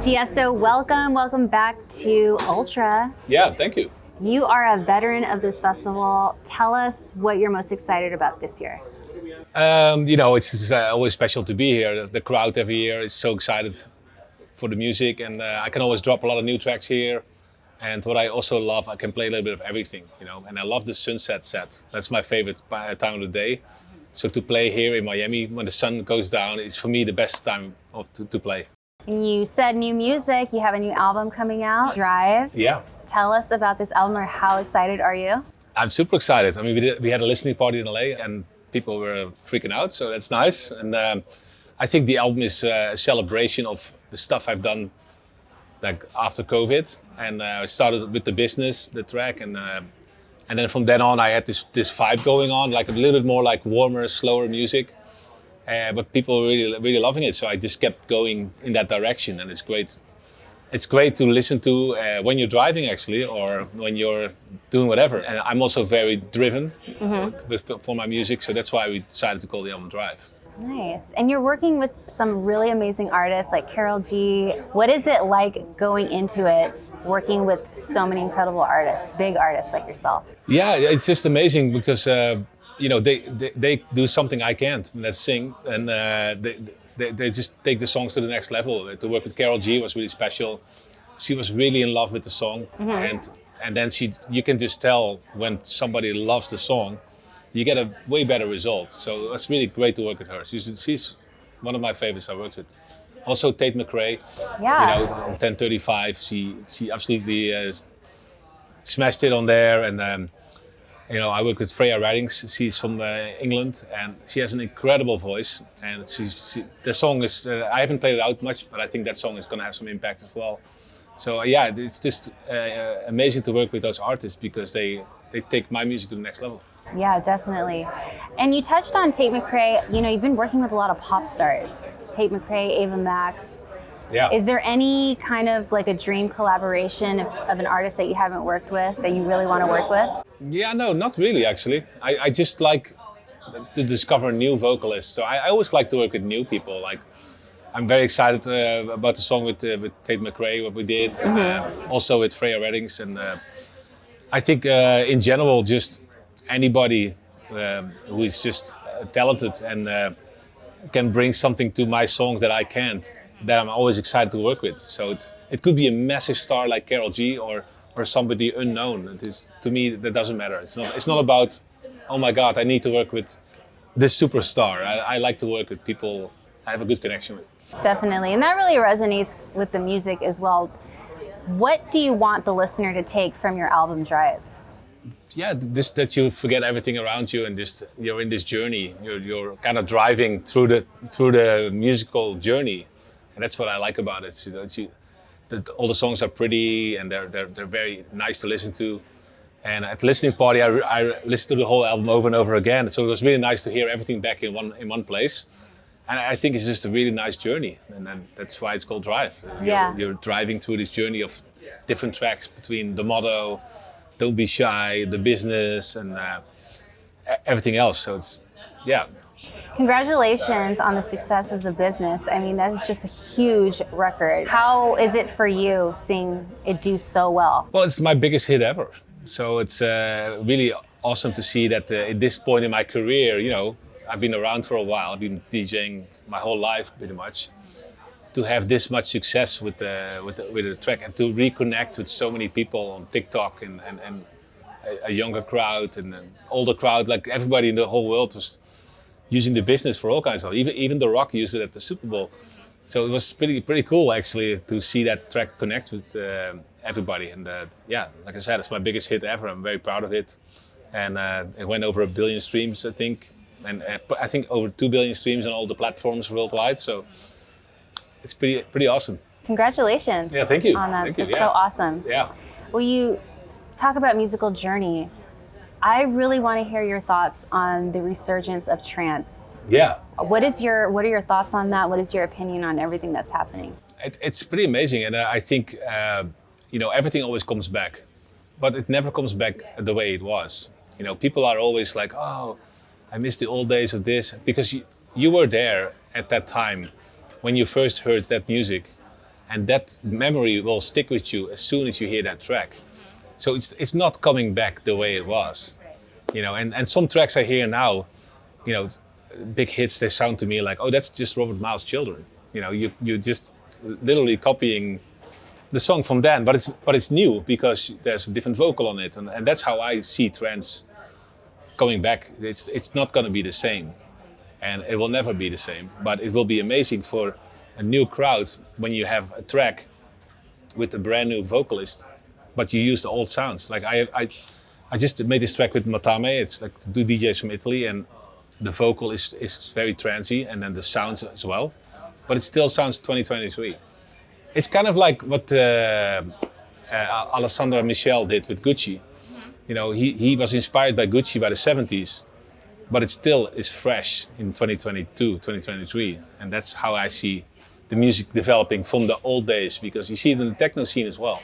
Tiesto, welcome back to Ultra. Yeah, thank you. You are a veteran of this festival. Tell us what you're most excited about this year. It's always special to be here. The crowd every year is so excited for the music, and I can always drop a lot of new tracks here. And what I also love, I can play a little bit of everything, and I love the sunset set. That's my favorite time of the day. So to play here in Miami when the sun goes down is for me the best time to play. And you said new music, you have a new album coming out, Drive. Yeah. Tell us about this album, or how excited are you? I'm super excited. I mean, we had a listening party in LA and people were freaking out, so that's nice. And I think the album is a celebration of the stuff I've done like after COVID. And I started with the business, the track, and then from then on I had this vibe going on, like a little bit more like warmer, slower music. But people were really loving it, so I just kept going in that direction, and it's great. It's great to listen to when you're driving, actually, or when you're doing whatever. And I'm also very driven for my music, so that's why we decided to call the album Drive. Nice. And you're working with some really amazing artists like Karol G. What is it like going into it, working with so many incredible artists, big artists like yourself? Yeah, it's just amazing because they do something I can't, and that's sing, and they just take the songs to the next level. To work with Karol G was really special. She was really in love with the song, and then you can just tell when somebody loves the song, you get a way better result. So it's really great to work with her. She's one of my favorites I worked with. Also Tate McRae, on 1035, she absolutely smashed it on there, and I work with Freya Reddings. She's from England, and she has an incredible voice. And the song is, I haven't played it out much, but I think that song is going to have some impact as well. So it's just amazing to work with those artists because they take my music to the next level. Yeah, definitely. And you touched on Tate McRae. You've been working with a lot of pop stars. Tate McRae, Ava Max. Yeah. Is there any kind of like a dream collaboration of an artist that you haven't worked with that you really want to work with? Yeah, no, not really actually. I just like to discover new vocalists. So I always like to work with new people. Like I'm very excited about the song with Tate McRae, what we did. Also with Freya Reddings, and I think in general, just anybody who is just talented and can bring something to my songs that I can't, that I'm always excited to work with. So it could be a massive star like Karol G or somebody unknown. To me, that doesn't matter. It's not about, oh my God, I need to work with this superstar. I like to work with people I have a good connection with. Definitely, and that really resonates with the music as well. What do you want the listener to take from your album Drive? Yeah, just that you forget everything around you and just you're in this journey. You're kind of driving through the musical journey, and that's what I like about it. All the songs are pretty and they're very nice to listen to. And at the listening party, I listened to the whole album over and over again. So it was really nice to hear everything back in one place. And I think it's just a really nice journey, and then that's why it's called Drive. You're driving through this journey of different tracks between the motto, Don't Be Shy, the business, and everything else. So Congratulations on the success of the business. I mean, that is just a huge record. How is it for you seeing it do so well? Well, it's my biggest hit ever. So it's really awesome to see that at this point in my career, I've been around for a while. I've been DJing my whole life, pretty much. To have this much success with the track and to reconnect with so many people on TikTok and a younger crowd and an older crowd, like everybody in the whole world was using the business for all kinds of stuff. Even The Rock used it at the Super Bowl. So it was pretty cool actually to see that track connect with everybody. And like I said, it's my biggest hit ever. I'm very proud of it. And it went over 1 billion streams, I think. And I think over 2 billion streams on all the platforms worldwide. So it's pretty awesome. Congratulations. Yeah, thank you. On that. Thank you. It's so awesome. Yeah. Well, you talk about musical journey. I really want to hear your thoughts on the resurgence of trance. Yeah. What are your thoughts on that? What is your opinion on everything that's happening? It's pretty amazing, and I think everything always comes back, but it never comes back the way it was. People are always like, oh, I miss the old days of this, because you were there at that time when you first heard that music, and that memory will stick with you as soon as you hear that track. So it's not coming back the way it was, you know. And some tracks I hear now, you know, big hits, they sound to me like, oh, that's just Robert Miles' Children. You know, you just literally copying the song from then, but it's new because there's a different vocal on it, and that's how I see trance coming back. It's not going to be the same, and it will never be the same. But it will be amazing for a new crowd when you have a track with a brand new vocalist, but you use the old sounds. Like I just made this track with Matame. It's like two DJs from Italy, and the vocal is very trancey, and then the sounds as well. But it still sounds 2023. It's kind of like what Alessandra Michel did with Gucci. You know, he was inspired by Gucci by the 70s, but it still is fresh in 2022, 2023. And that's how I see the music developing from the old days, because you see it in the techno scene as well.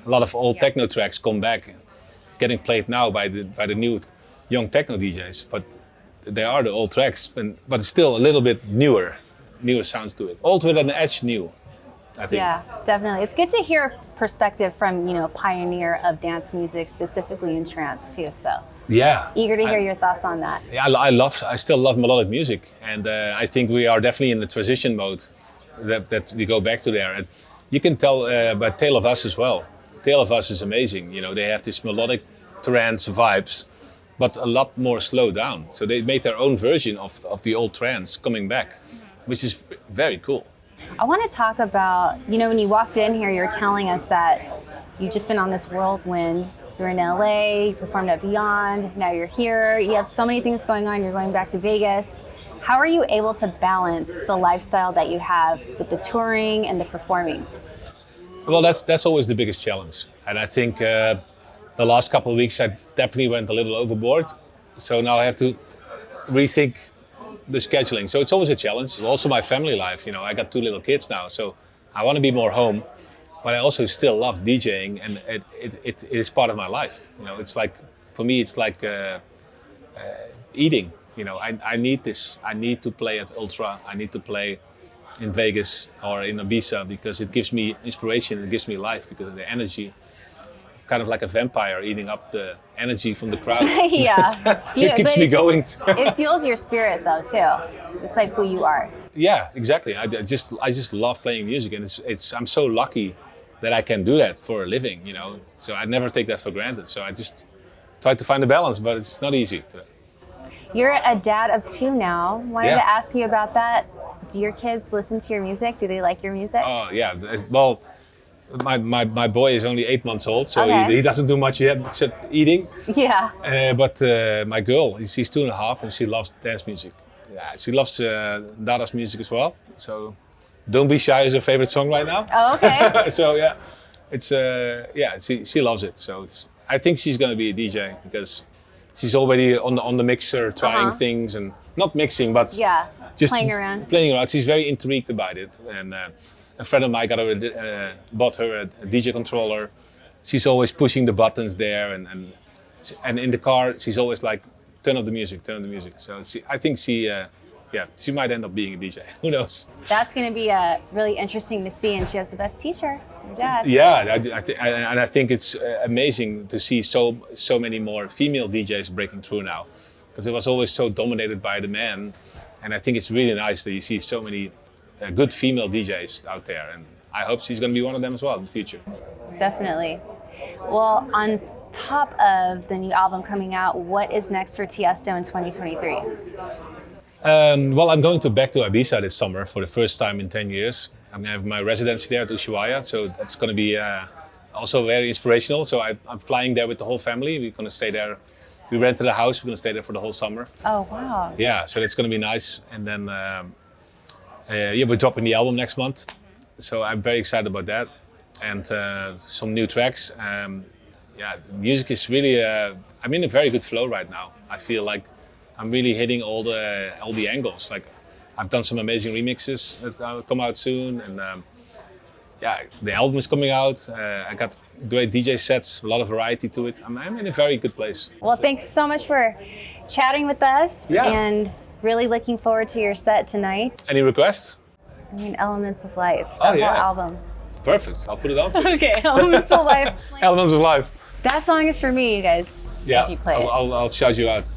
A lot of old techno tracks come back, getting played now by the new young techno DJs, but they are the old tracks, but it's still a little bit newer sounds to it. Old with an edge, new, I think. Yeah, definitely. It's good to hear perspective from, you know, a pioneer of dance music, specifically in trance too. So yeah, eager to hear your thoughts on that. Yeah, I still love melodic music, and I think we are definitely in the transition mode that we go back to there. And you can tell by Tale of Us as well. Tale of Us is amazing. You know, they have this melodic trance vibes, but a lot more slowed down. So they made their own version of the old trance coming back, which is very cool. I want to talk about, you know, when you walked in here, you're telling us that you've just been on this whirlwind. You're in LA, you performed at Beyond, now you're here. You have so many things going on. You're going back to Vegas. How are you able to balance the lifestyle that you have with the touring and the performing? Well, that's always the biggest challenge. And I think the last couple of weeks I definitely went a little overboard. So now I have to rethink the scheduling. So it's always a challenge. Also my family life, you know, I got 2 little kids now, so I want to be more home, but I also still love DJing, and it is part of my life. You know, it's like, for me, it's like eating. You know, I need this. I need to play at Ultra. I need to play in Vegas or in Ibiza because it gives me inspiration. It gives me life because of the energy. Kind of like a vampire eating up the energy from the crowd. Yeah, it keeps me going. It fuels your spirit though too. It's like who you are. Yeah, exactly. I just love playing music, and I'm so lucky that I can do that for a living. You know, so I never take that for granted. So I just try to find a balance, but it's not easy. You're a dad of 2 now. Wanted to ask you about that. Do your kids listen to your music? Do they like your music? Oh yeah. Well, my boy is only 8 months old, so he doesn't do much yet except eating. Yeah. But my girl, she's 2.5, and she loves dance music. Yeah, she loves Dada's music as well. So Don't Be Shy is her favorite song right now. Oh, okay. So yeah, it's she loves it. So I think she's gonna be a DJ because she's already on the mixer trying things, and not mixing, but just playing around. She's very intrigued about it, and a friend of mine bought her a DJ controller. She's always pushing the buttons there, and in the car she's always like, turn up the music. So I think she might end up being a DJ. Who knows? That's going to be really interesting to see, and she has the best teacher, your dad. Yeah, I think it's amazing to see so many more female DJs breaking through now, because it was always so dominated by the men, and I think it's really nice that you see so many good female DJs out there, and I hope she's going to be one of them as well in the future. Definitely. Well, on top of the new album coming out, what is next for Tiesto in 2023? Well, I'm going back to Ibiza this summer for the first time in 10 years. I'm going to have my residency there at Ushuaia, so that's going to be also very inspirational. So I'm flying there with the whole family. We're going to stay there. We rented a house. We're going to stay there for the whole summer. Oh, wow. Yeah, so that's going to be nice. And then, we're dropping the album next month. So I'm very excited about that. And some new tracks. Music is really, I'm in a very good flow right now. I feel like I'm really hitting all the angles. Like, I've done some amazing remixes that will come out soon, and the album is coming out. I got great DJ sets, a lot of variety to it. I'm in a very good place. Well, thanks so much for chatting with us, and really looking forward to your set tonight. Any requests? I mean, Elements of Life, the whole album. Perfect. I'll put it on for you. Okay, Elements of Life. Elements of Life. That song is for me, you guys. Yeah, If you play it. I'll shout you out.